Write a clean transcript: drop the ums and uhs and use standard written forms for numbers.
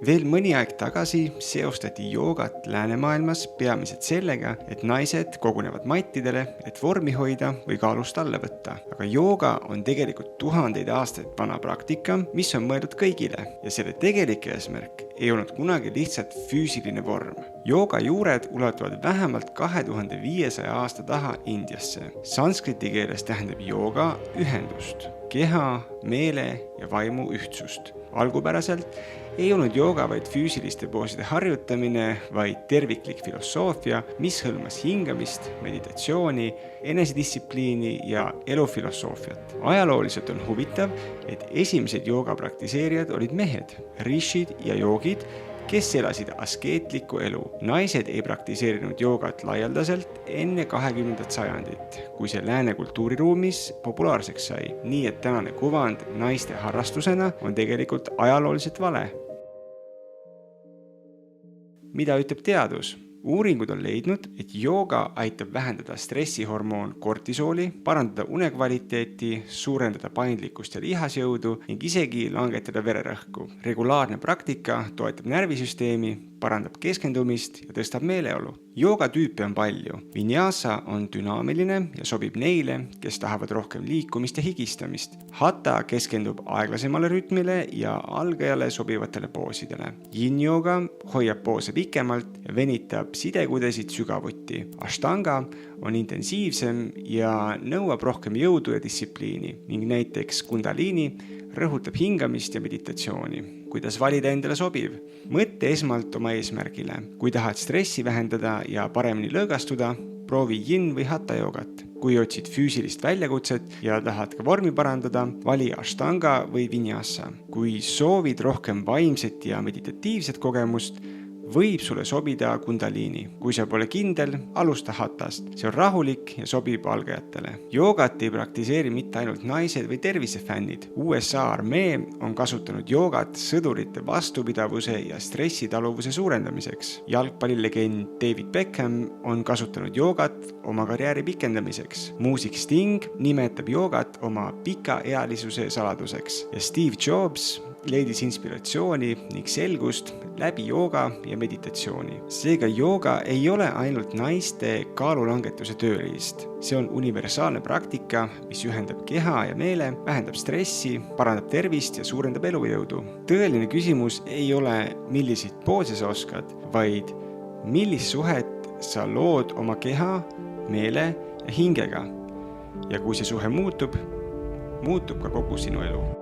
Veel mõni aeg tagasi seostati joogat läänemaailmas peamiselt sellega, et naised kogunevad mattidele, et vormi hoida või kaalust alla võtta. Aga jooga on tegelikult tuhandeid aastaid vana praktika, mis on mõeldud kõigile ja selle tegelik eesmärk ei olnud kunagi lihtsalt füüsiline vorm. Jooga juured ulatuvad vähemalt 2500 aasta taha Indiasse. Sanskriti keeles tähendab jooga ühendust, keha, meele ja vaimu ühtsust. Algupäraselt ei olnud jooga vaid füüsiliste pooside harjutamine, vaid terviklik filosoofia, mis hõlmas hingamist, meditatsiooni, enesedistsipliini ja elufilosoofiat. Ajalooliselt on huvitav, et esimesed jooga praktiseerijad olid mehed, rishid ja joogid, kes elasid askeetlikku elu. Naised ei praktiseerinud joogat laialdaselt enne 20. sajandit, kui see lääne kultuuriruumis populaarseks sai. Nii et tänane kuvand naiste harrastusena on tegelikult ajalooliselt vale. Mida ütleb teadus? Uuringud on leidnud, et jooga aitab vähendada stressihormoon kortisooli, parandada unekvaliteeti, suurendada paindlikkust ja lihasjõudu ning isegi langetada vererõhku. Regulaarne praktika toetab närvisüsteemi, parandab keskendumist ja tõstab meeleolu. Jooga tüüpe on palju. Vinyasa on dünaamiline ja sobib neile, kes tahavad rohkem liikumist ja higistamist. Hatha keskendub aeglasemale rütmile ja algajale sobivatele poosidele. Yin-jooga hoiab poose pikemalt ja venitab sidekudesid sügavuti. Ashtanga on intensiivsem ja nõuab rohkem jõudu ja distsipliini ning näiteks kundaliini rõhutab hingamist ja meditatsiooni. Kuidas valida endale sobiv? Mõtle esmalt oma eesmärgile. Kui tahad stressi vähendada ja paremini lõõgastuda, proovi yin või hatha joogat. Kui otsid füüsilist väljakutset ja tahad ka vormi parandada, vali ashtanga või vinyasa. Kui soovid rohkem vaimset ja meditatiivset kogemust, võib sulle sobida kundaliini. Kui sa pole kindel, alusta hattast. See on rahulik ja sobib algajatele. Joogat ei praktiseeri mitte ainult naised või tervisefännid. USA armee on kasutanud joogat sõdurite vastupidavuse ja stressitaluvuse suurendamiseks. Jalgpallilegend David Beckham on kasutanud joogat oma karjääri pikendamiseks. Muusik Sting nimetab joogat oma pikaealisuse saladuseks. Ja Steve Jobs leidis inspiratsiooni ning selgust läbi jooga ja meditatsiooni. Seega jooga ei ole ainult naiste kaalulangetuse tööriist. See on universaalne praktika, mis ühendab keha ja meele, vähendab stressi, parandab tervist ja suurendab elujõudu. Tõeline küsimus ei ole, milliseid poose sa oskad, vaid millist suhet sa lood oma keha, meele ja hingega. Ja kui see suhe muutub ka kogu sinu elu.